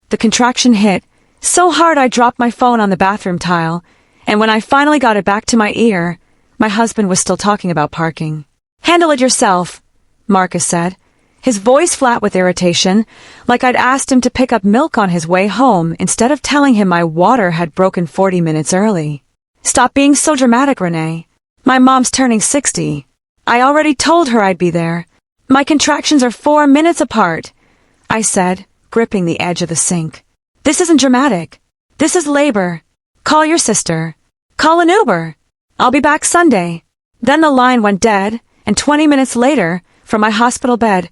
The contraction hit so hard I dropped my phone on the bathroom tile, and when I finally got it back to my ear, my husband was still talking about parking. "Handle it yourself," Marcus said, his voice flat with irritation, like I'd asked him to pick up milk on his way home instead of telling him my water had broken 40 minutes early. "Stop being so dramatic, Renee. My mom's turning 60. I already told her I'd be there. My contractions are 4 minutes apart," I said, gripping the edge of the sink. "This isn't dramatic. This is labor. Call your sister. Call an Uber. I'll be back Sunday." Then the line went dead, and 20 minutes later, from my hospital bed,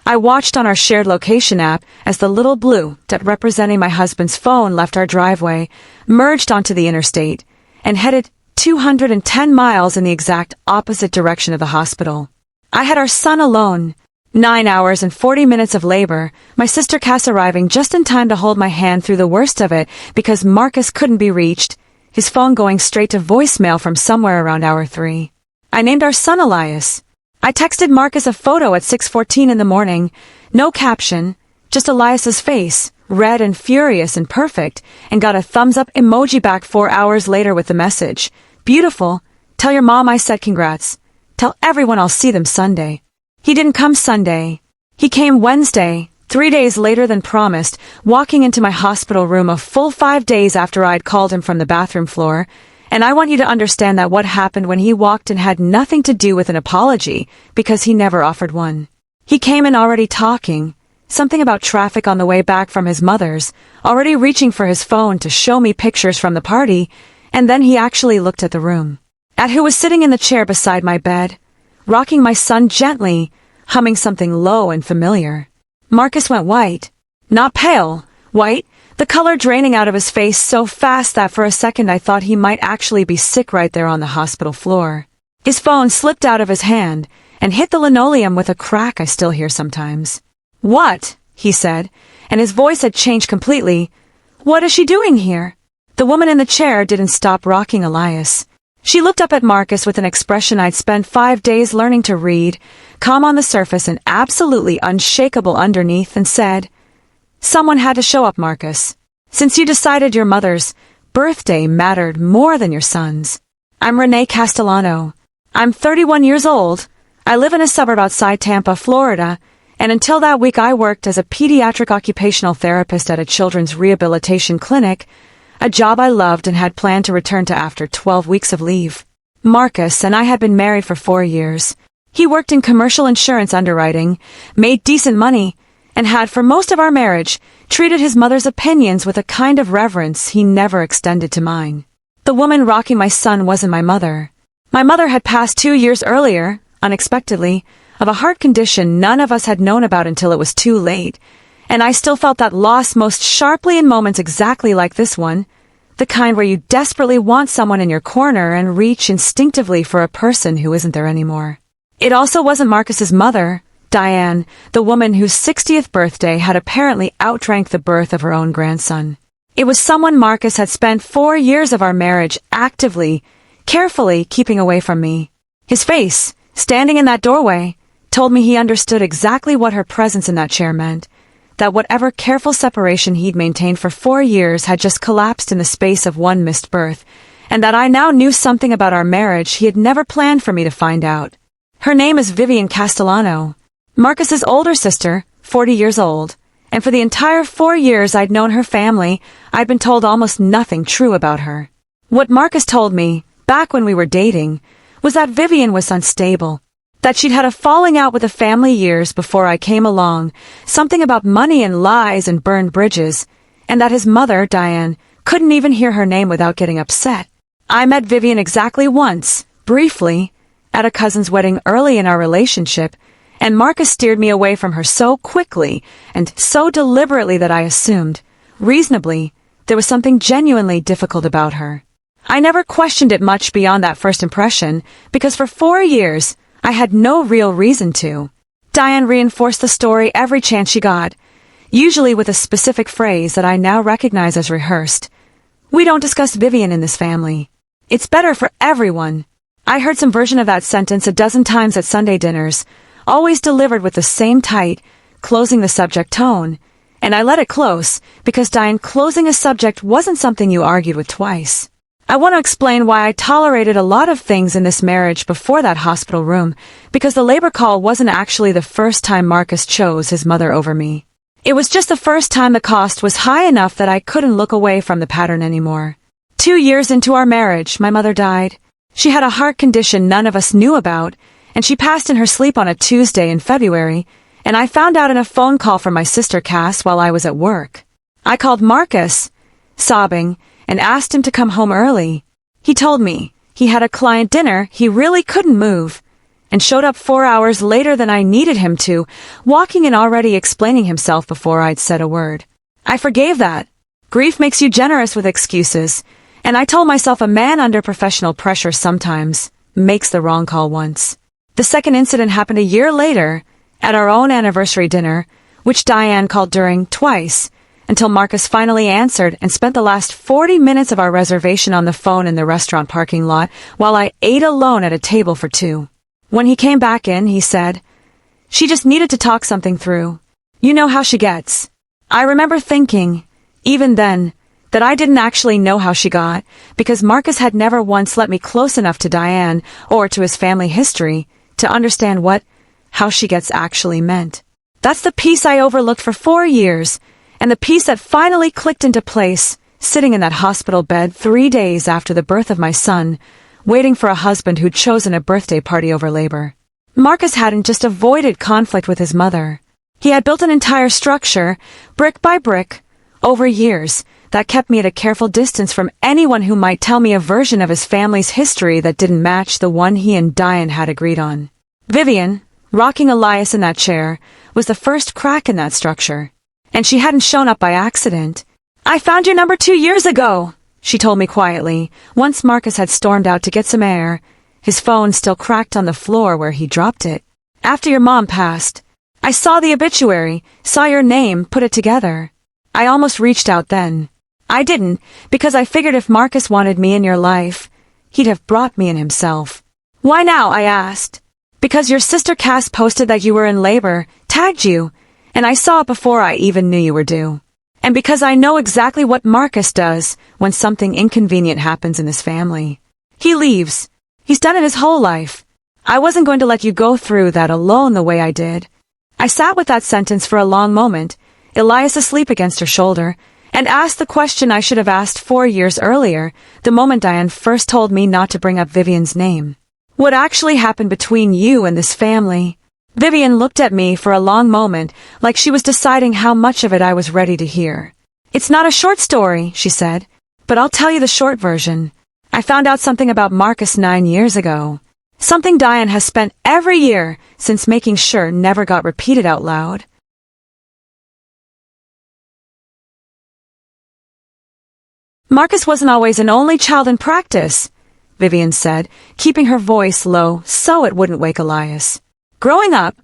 I watched on our shared location app as the little blue dot representing my husband's phone left our driveway, merged onto the interstate, and headed 210 miles in the exact opposite direction of the hospital. I had our son alone. 9 hours and 40 minutes of labor, my sister Cass arriving just in time to hold my hand through the worst of it because Marcus couldn't be reached, his phone going straight to voicemail from somewhere around hour 3. I named our son Elias. I texted Marcus a photo at 6:14 in the morning, no caption, just Elias's face, red and furious and perfect, and got a thumbs-up emoji back 4 hours later with the message, "Beautiful. Tell your mom I said congrats. Tell everyone I'll see them Sunday." He didn't come Sunday. He came Wednesday, 3 days later than promised, walking into my hospital room a full 5 days after I'd called him from the bathroom floor. And I want you to understand that what happened when he walked in had nothing to do with an apology, because he never offered one. He came in already talking, something about traffic on the way back from his mother's, already reaching for his phone to show me pictures from the party, and then he actually looked at the room. At who was sitting in the chair beside my bed, rocking my son gently, humming something low and familiar. Marcus went white. Not pale, white, the color draining out of his face so fast that for a second I thought he might actually be sick right there on the hospital floor. His phone slipped out of his hand and hit the linoleum with a crack I still hear sometimes. "What?" he said, and his voice had changed completely. "What is she doing here?" The woman in the chair didn't stop rocking Elias. She looked up at Marcus with an expression I'd spent 5 days learning to read, calm on the surface and absolutely unshakable underneath, and said, "Someone had to show up, Marcus. Since you decided your mother's birthday mattered more than your son's. I'm Renee Castellano. I'm 31 years old. I live in a suburb outside Tampa, Florida, and until that week I worked as a pediatric occupational therapist at a children's rehabilitation clinic, a job I loved and had planned to return to after 12 weeks of leave. Marcus and I had been married for 4 years. He worked in commercial insurance underwriting, made decent money, and had for most of our marriage treated his mother's opinions with a kind of reverence he never extended to mine. The woman rocking my son wasn't my mother. My mother had passed 2 years earlier, unexpectedly, of a heart condition none of us had known about until it was too late, and I still felt that loss most sharply in moments exactly like this one, the kind where you desperately want someone in your corner and reach instinctively for a person who isn't there anymore. It also wasn't Marcus's mother, Diane, the woman whose 60th birthday had apparently outdrank the birth of her own grandson. It was someone Marcus had spent 4 years of our marriage actively, carefully keeping away from me. His face, standing in that doorway, told me he understood exactly what her presence in that chair meant, that whatever careful separation he'd maintained for 4 years had just collapsed in the space of one missed birth, and that I now knew something about our marriage he had never planned for me to find out. Her name is Vivian Castellano, Marcus's older sister, 40 years old, and for the entire 4 years I'd known her family, I'd been told almost nothing true about her. What Marcus told me, back when we were dating, was that Vivian was unstable, that she'd had a falling out with the family years before I came along, something about money and lies and burned bridges, and that his mother, Diane, couldn't even hear her name without getting upset. I met Vivian exactly once, briefly, at a cousin's wedding early in our relationship, and Marcus steered me away from her so quickly and so deliberately that I assumed, reasonably, there was something genuinely difficult about her. I never questioned it much beyond that first impression, because for 4 years, I had no real reason to. Diane reinforced the story every chance she got, usually with a specific phrase that I now recognize as rehearsed. "We don't discuss Vivian in this family. It's better for everyone." I heard some version of that sentence a dozen times at Sunday dinners, always delivered with the same tight, closing the subject tone, and I let it close, because Diane, closing a subject wasn't something you argued with twice. I want to explain why I tolerated a lot of things in this marriage before that hospital room, because the labor call wasn't actually the first time Marcus chose his mother over me. It was just the first time the cost was high enough that I couldn't look away from the pattern anymore. 2 years into our marriage, my mother died. She had a heart condition none of us knew about, and she passed in her sleep on a Tuesday in February, and I found out in a phone call from my sister Cass while I was at work. I called Marcus, sobbing, and asked him to come home early. He told me he had a client dinner, he really couldn't move, and showed up 4 hours later than I needed him to, walking in already explaining himself before I'd said a word. I forgave that. Grief makes you generous with excuses, and I told myself a man under professional pressure sometimes makes the wrong call once. The second incident happened a year later, at our own anniversary dinner, which Diane called during twice, until Marcus finally answered and spent the last 40 minutes of our reservation on the phone in the restaurant parking lot while I ate alone at a table for 2. When he came back in, he said, "She just needed to talk something through. You know how she gets." I remember thinking, even then, that I didn't actually know how she got, because Marcus had never once let me close enough to Diane or to his family history to understand what how she gets actually meant. That's the piece I overlooked for 4 years, and the piece that finally clicked into place, sitting in that hospital bed 3 days after the birth of my son, waiting for a husband who'd chosen a birthday party over labor. Marcus hadn't just avoided conflict with his mother. He had built an entire structure, brick by brick, over years, that kept me at a careful distance from anyone who might tell me a version of his family's history that didn't match the one he and Diane had agreed on. Vivian, rocking Elias in that chair, was the first crack in that structure. And she hadn't shown up by accident. "I found your number 2 years ago," she told me quietly, once Marcus had stormed out to get some air, his phone still cracked on the floor where he dropped it. "After your mom passed. I saw the obituary, saw your name, put it together. I almost reached out then. I didn't, because I figured if Marcus wanted me in your life, he'd have brought me in himself." "Why now?" I asked. "Because your sister Cass posted that you were in labor, tagged you, and I saw it before I even knew you were due. And because I know exactly what Marcus does when something inconvenient happens in his family. He leaves. He's done it his whole life. I wasn't going to let you go through that alone the way I did." I sat with that sentence for a long moment, Elias asleep against her shoulder, and asked the question I should have asked 4 years earlier, the moment Diane first told me not to bring up Vivian's name. What actually happened between you and this family? Vivian looked at me for a long moment, like she was deciding how much of it I was ready to hear. "It's not a short story," she said, "but I'll tell you the short version. I found out something about Marcus 9 years ago. Something Diane has spent every year since making sure never got repeated out loud." "Marcus wasn't always an only child in practice," Vivian said, keeping her voice low so it wouldn't wake Elias. "Growing up,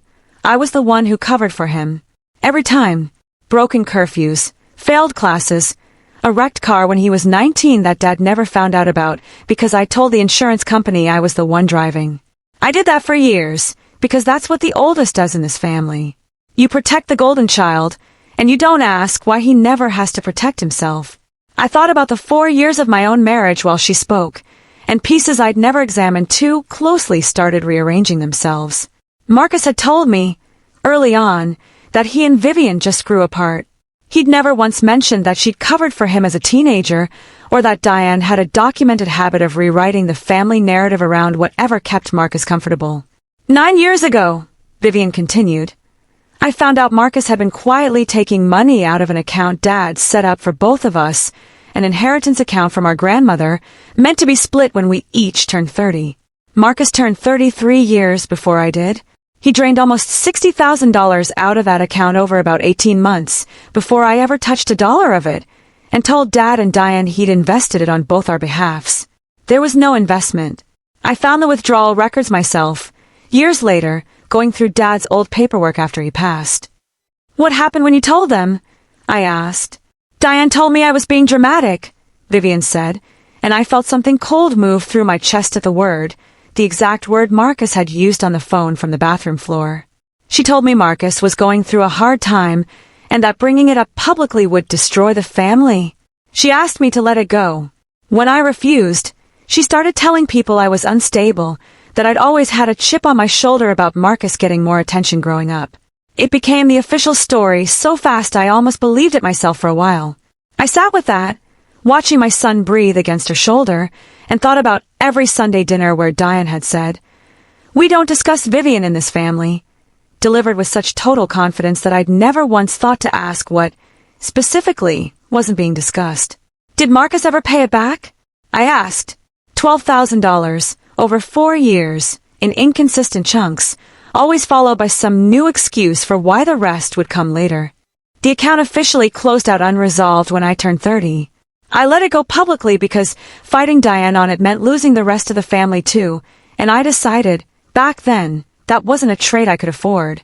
I was the one who covered for him. Every time. Broken curfews, failed classes, a wrecked car when he was 19 that Dad never found out about because I told the insurance company I was the one driving. I did that for years, because that's what the oldest does in this family. You protect the golden child, and you don't ask why he never has to protect himself." I thought about the 4 years of my own marriage while she spoke, and pieces I'd never examined too closely started rearranging themselves. Marcus had told me, early on, that he and Vivian just grew apart. He'd never once mentioned that she'd covered for him as a teenager, or that Diane had a documented habit of rewriting the family narrative around whatever kept Marcus comfortable. 9 years ago, Vivian continued, I found out Marcus had been quietly taking money out of an account Dad set up for both of us, an inheritance account from our grandmother, meant to be split when we each turned 30. Marcus turned 33 years before I did. He drained almost $60,000 out of that account over about 18 months before I ever touched a dollar of it, and told Dad and Diane he'd invested it on both our behalfs. There was no investment. I found the withdrawal records myself, years later, going through Dad's old paperwork after he passed. "What happened when you told them?" I asked. "Diane told me I was being dramatic," Vivian said, and I felt something cold move through my chest at the word, the exact word Marcus had used on the phone from the bathroom floor. She told me Marcus was going through a hard time, and that bringing it up publicly would destroy the family. She asked me to let it go. When I refused, she started telling people I was unstable, that I'd always had a chip on my shoulder about Marcus getting more attention growing up. It became the official story so fast I almost believed it myself for a while. I sat with that, watching my son breathe against her shoulder, and thought about every Sunday dinner where Diane had said, "We don't discuss Vivian in this family," delivered with such total confidence that I'd never once thought to ask what, specifically, wasn't being discussed. "Did Marcus ever pay it back?" I asked. $12,000, over 4 years, in inconsistent chunks, always followed by some new excuse for why the rest would come later. The account officially closed out unresolved when I turned 30. I let it go publicly because fighting Diane on it meant losing the rest of the family too, and I decided, back then, that wasn't a trade I could afford.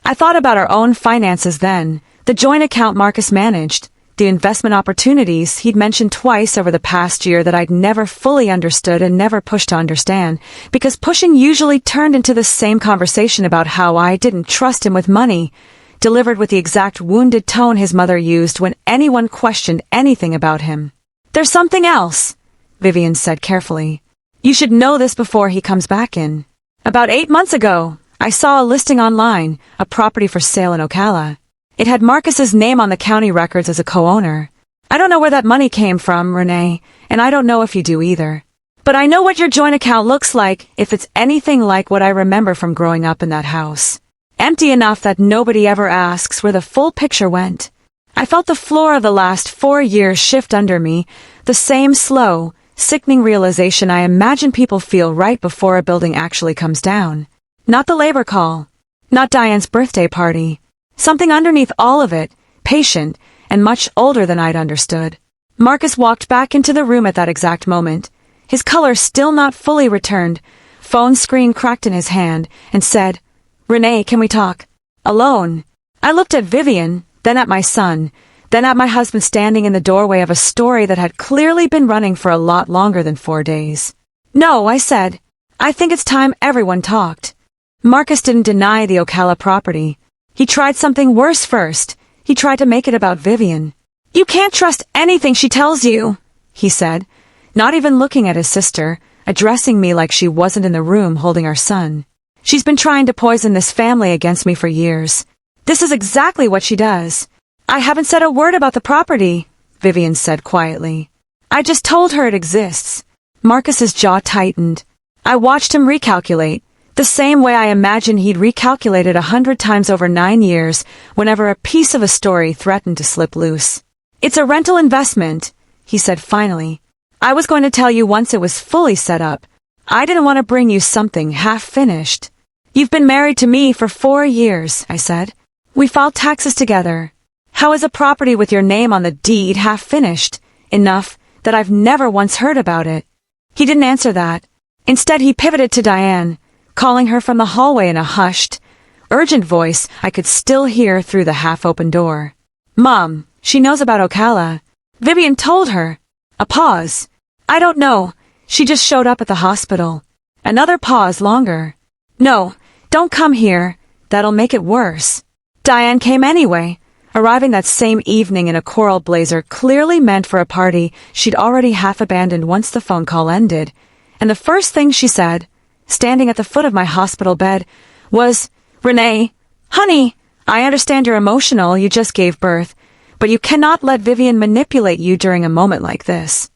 I thought about our own finances then, the joint account Marcus managed, the investment opportunities he'd mentioned twice over the past year that I'd never fully understood and never pushed to understand, because pushing usually turned into the same conversation about how I didn't trust him with money, delivered with the exact wounded tone his mother used when anyone questioned anything about him. "There's something else," Vivian said carefully. "You should know this before he comes back in. About 8 months ago, I saw a listing online, a property for sale in Ocala. It had Marcus's name on the county records as a co-owner. I don't know where that money came from, Renee, and I don't know if you do either. But I know what your joint account looks like if it's anything like what I remember from growing up in that house. Empty enough that nobody ever asks where the full picture went. I felt the floor of the last 4 years shift under me, the same slow, sickening realization I imagine people feel right before a building actually comes down. Not the labor call. Not Diane's birthday party. Something underneath all of it, patient, and much older than I'd understood. Marcus walked back into the room at that exact moment, his color still not fully returned, phone screen cracked in his hand, and said, "Renee, can we talk? Alone." I looked at Vivian, then at my son, then at my husband standing in the doorway of a story that had clearly been running for a lot longer than 4 days. "No," I said. "I think it's time everyone talked." Marcus didn't deny the Ocala property. He tried something worse first. He tried to make it about Vivian. "You can't trust anything she tells you," he said, not even looking at his sister, addressing me like she wasn't in the room holding our son. "She's been trying to poison this family against me for years. This is exactly what she does." "I haven't said a word about the property," Vivian said quietly. "I just told her it exists." Marcus's jaw tightened. I watched him recalculate, the same way I imagine he'd recalculated 100 times over 9 years whenever a piece of a story threatened to slip loose. "It's a rental investment," he said finally. "I was going to tell you once it was fully set up. I didn't want to bring you something half-finished." "You've been married to me for 4 years," I said. "We filed taxes together. How is a property with your name on the deed half-finished? Enough that I've never once heard about it." He didn't answer that. Instead, he pivoted to Diane, calling her from the hallway in a hushed, urgent voice I could still hear through the half-open door. "Mom, she knows about Ocala. Vivian told her." A pause. "I don't know. She just showed up at the hospital." Another pause longer. "No, don't come here. That'll make it worse." Diane came anyway, arriving that same evening in a coral blazer clearly meant for a party she'd already half-abandoned once the phone call ended, and the first thing she said, standing at the foot of my hospital bed, was, "Renee, honey, I understand you're emotional, you just gave birth, but you cannot let Vivian manipulate you during a moment like this."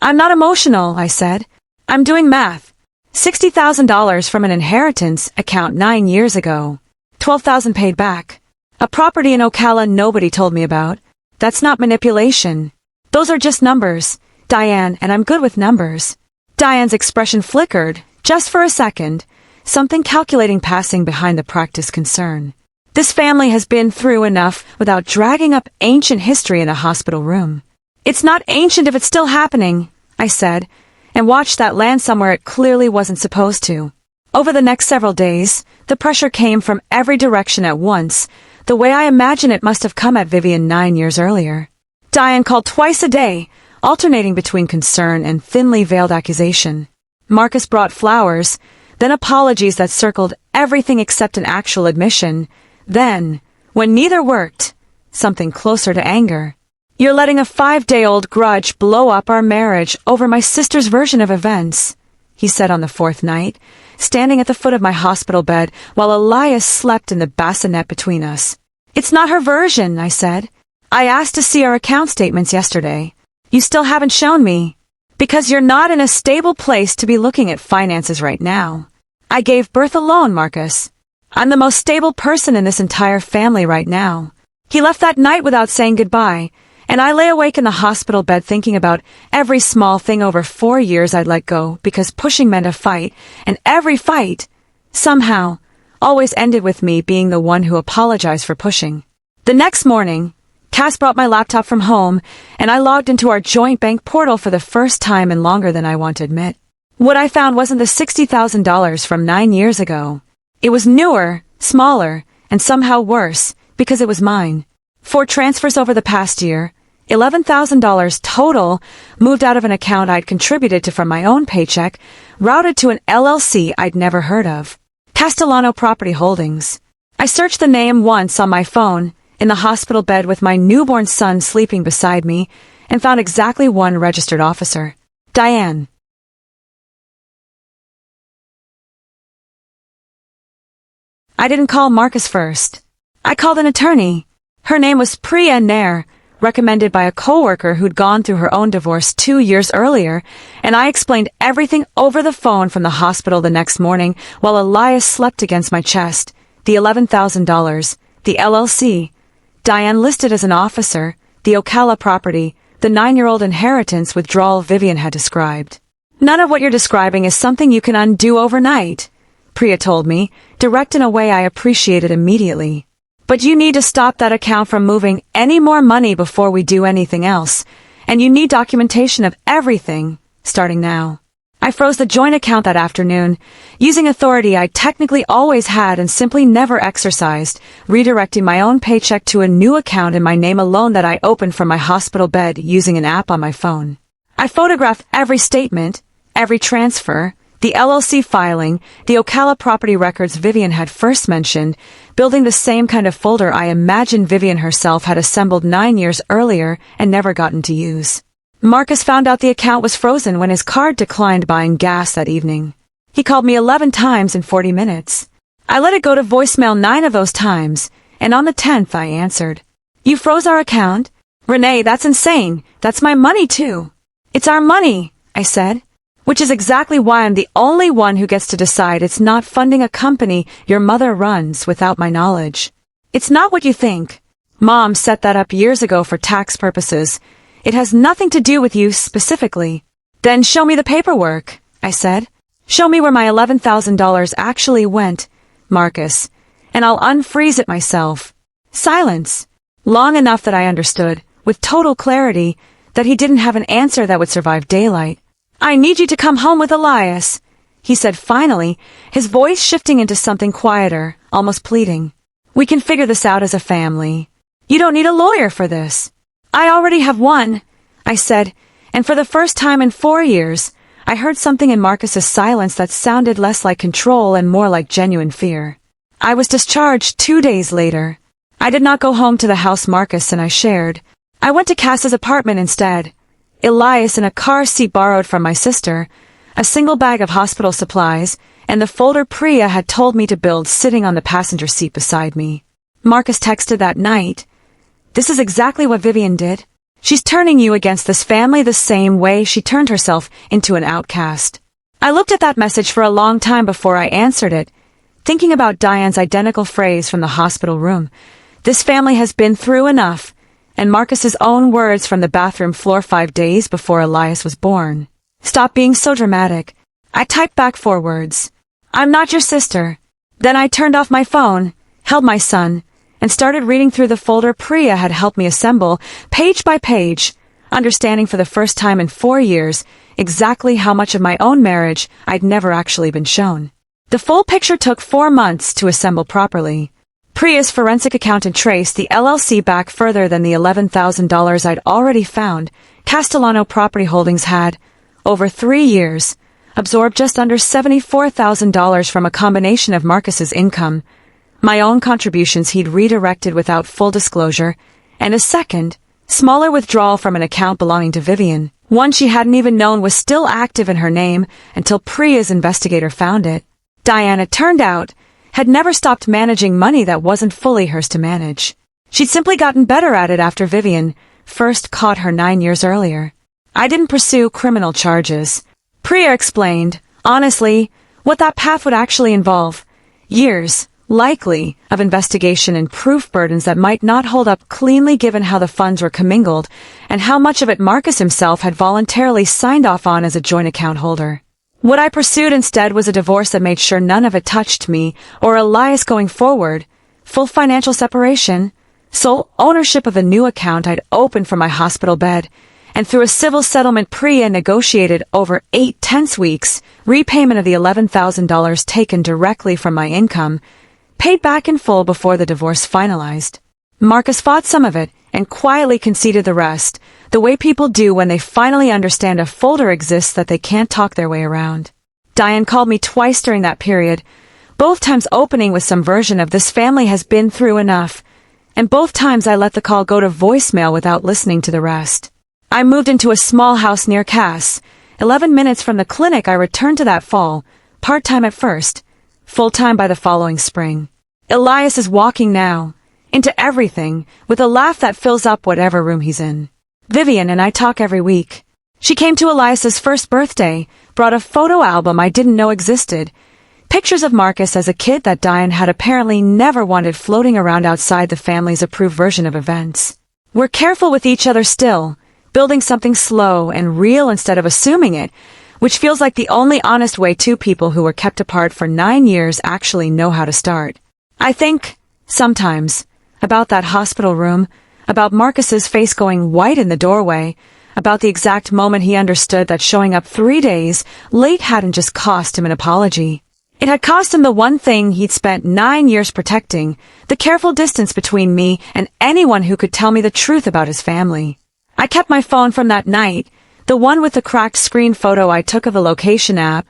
"I'm not emotional," I said. "I'm doing math. $60,000 from an inheritance account 9 years ago. $12,000 paid back. A property in Ocala nobody told me about. That's not manipulation. Those are just numbers, Diane, and I'm good with numbers." Diane's expression flickered, just for a second, something calculating passing behind the practiced concern. This family has been through enough without dragging up ancient history in a hospital room. "It's not ancient if it's still happening," I said, and watched that land somewhere it clearly wasn't supposed to. Over the next several days, the pressure came from every direction at once, the way I imagine it must have come at Vivian 9 years earlier. Diane called twice a day, alternating between concern and thinly veiled accusation. Marcus brought flowers, then apologies that circled everything except an actual admission. Then, when neither worked, something closer to anger. You're letting a 5-day-old grudge blow up our marriage over my sister's version of events, he said on the 4th night, standing at the foot of my hospital bed while Elias slept in the bassinet between us. It's not her version, I said. I asked to see our account statements yesterday. You still haven't shown me. Because you're not in a stable place to be looking at finances right now. I gave birth alone, Marcus. I'm the most stable person in this entire family right now. He left that night without saying goodbye, and I lay awake in the hospital bed thinking about every small thing over 4 years I'd let go because pushing meant a fight, and every fight, somehow, always ended with me being the one who apologized for pushing. The next morning, Cass brought my laptop from home, and I logged into our joint bank portal for the first time in longer than I want to admit. What I found wasn't the $60,000 from 9 years ago. It was newer, smaller, and somehow worse, because it was mine. 4 transfers over the past year, $11,000 total, moved out of an account I'd contributed to from my own paycheck, routed to an LLC I'd never heard of. Castellano Property Holdings. I searched the name once on my phone, in the hospital bed with my newborn son sleeping beside me, and found exactly one registered officer. Diane. I didn't call Marcus first. I called an attorney. Her name was Priya Nair, recommended by a coworker who'd gone through her own divorce 2 years earlier, and I explained everything over the phone from the hospital the next morning while Elias slept against my chest. The $11,000, the LLC, Diane listed as an officer, the Ocala property, the 9-year-old inheritance withdrawal Vivian had described. None of what you're describing is something you can undo overnight, Priya told me, direct in a way I appreciated immediately. But you need to stop that account from moving any more money before we do anything else, and you need documentation of everything, starting now. I froze the joint account that afternoon, using authority I technically always had and simply never exercised, redirecting my own paycheck to a new account in my name alone that I opened from my hospital bed using an app on my phone. I photographed every statement, every transfer, the LLC filing, the Ocala property records Vivian had first mentioned, building the same kind of folder I imagined Vivian herself had assembled 9 years earlier and never gotten to use. Marcus found out the account was frozen when his card declined buying gas that evening. He called me 11 times in 40 minutes. I let it go to voicemail 9 of those times, and on the 10th I answered. You froze our account? Renee, that's insane. That's my money too. It's our money, I said. Which is exactly why I'm the only one who gets to decide it's not funding a company your mother runs without my knowledge. It's not what you think. Mom set that up years ago for tax purposes. It has nothing to do with you specifically. Then show me the paperwork, I said. Show me where my $11,000 actually went, Marcus, and I'll unfreeze it myself. Silence. Long enough that I understood, with total clarity, that he didn't have an answer that would survive daylight. I need you to come home with Elias, he said finally, his voice shifting into something quieter, almost pleading. We can figure this out as a family. You don't need a lawyer for this. I already have one, I said, and for the first time in 4 years, I heard something in Marcus's silence that sounded less like control and more like genuine fear. I was discharged 2 days later. I did not go home to the house Marcus and I shared. I went to Cass's apartment instead. Elias in a car seat borrowed from my sister, a single bag of hospital supplies, and the folder Priya had told me to build sitting on the passenger seat beside me. Marcus texted that night. This is exactly what Vivian did. She's turning you against this family the same way she turned herself into an outcast. I looked at that message for a long time before I answered it, thinking about Diane's identical phrase from the hospital room. This family has been through enough. And Marcus's own words from the bathroom floor 5 days before Elias was born. Stop being so dramatic. I typed back 4 words. I'm not your sister. Then I turned off my phone, held my son, and started reading through the folder Priya had helped me assemble, page by page, understanding for the first time in 4 years exactly how much of my own marriage I'd never actually been shown. The full picture took 4 months to assemble properly. Priya's forensic accountant traced the LLC back further than the $11,000 I'd already found. Castellano Property Holdings had, over 3 years, absorbed just under $74,000 from a combination of Marcus's income, my own contributions he'd redirected without full disclosure, and a second, smaller withdrawal from an account belonging to Vivian, one she hadn't even known was still active in her name until Priya's investigator found it. Diane, it turned out, had never stopped managing money that wasn't fully hers to manage. She'd simply gotten better at it after Vivian first caught her 9 years earlier. I didn't pursue criminal charges. Priya explained, honestly, what that path would actually involve. Years, likely, of investigation and proof burdens that might not hold up cleanly given how the funds were commingled and how much of it Marcus himself had voluntarily signed off on as a joint account holder. What I pursued instead was a divorce that made sure none of it touched me or Elias going forward, full financial separation, sole ownership of the new account I'd opened from my hospital bed, and through a civil settlement Priya negotiated over 8 tense weeks, repayment of the $11,000 taken directly from my income, paid back in full before the divorce finalized. Marcus fought some of it and quietly conceded the rest, the way people do when they finally understand a folder exists that they can't talk their way around. Diane called me twice during that period, both times opening with some version of "this family has been through enough," and both times I let the call go to voicemail without listening to the rest. I moved into a small house near Cass. 11 minutes from the clinic I returned to that fall, part-time at first, full-time by the following spring. Elias is walking now, into everything, with a laugh that fills up whatever room he's in. Vivian and I talk every week. She came to Elias's first birthday, brought a photo album I didn't know existed, pictures of Marcus as a kid that Diane had apparently never wanted floating around outside the family's approved version of events. We're careful with each other still, building something slow and real instead of assuming it, which feels like the only honest way two people who were kept apart for 9 years actually know how to start. I think, sometimes, about that hospital room, about Marcus's face going white in the doorway, about the exact moment he understood that showing up 3 days late hadn't just cost him an apology. It had cost him the one thing he'd spent 9 years protecting, the careful distance between me and anyone who could tell me the truth about his family. I kept my phone from that night, the one with the cracked screen photo I took of the location app,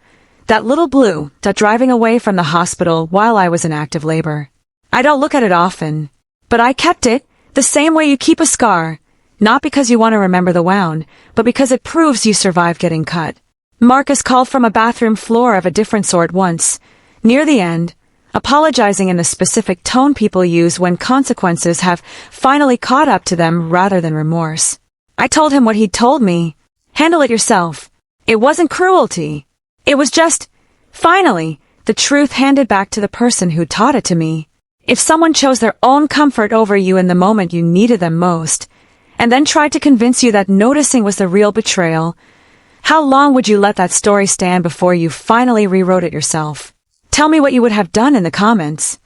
that little blue dot driving away from the hospital while I was in active labor. I don't look at it often, but I kept it the same way you keep a scar, not because you want to remember the wound, but because it proves you survived getting cut. Marcus called from a bathroom floor of a different sort once, near the end, apologizing in the specific tone people use when consequences have finally caught up to them rather than remorse. I told him what he'd told me. Handle it yourself. It wasn't cruelty. It was just, finally, the truth handed back to the person who taught it to me. If someone chose their own comfort over you in the moment you needed them most, and then tried to convince you that noticing was the real betrayal, how long would you let that story stand before you finally rewrote it yourself? Tell me what you would have done in the comments.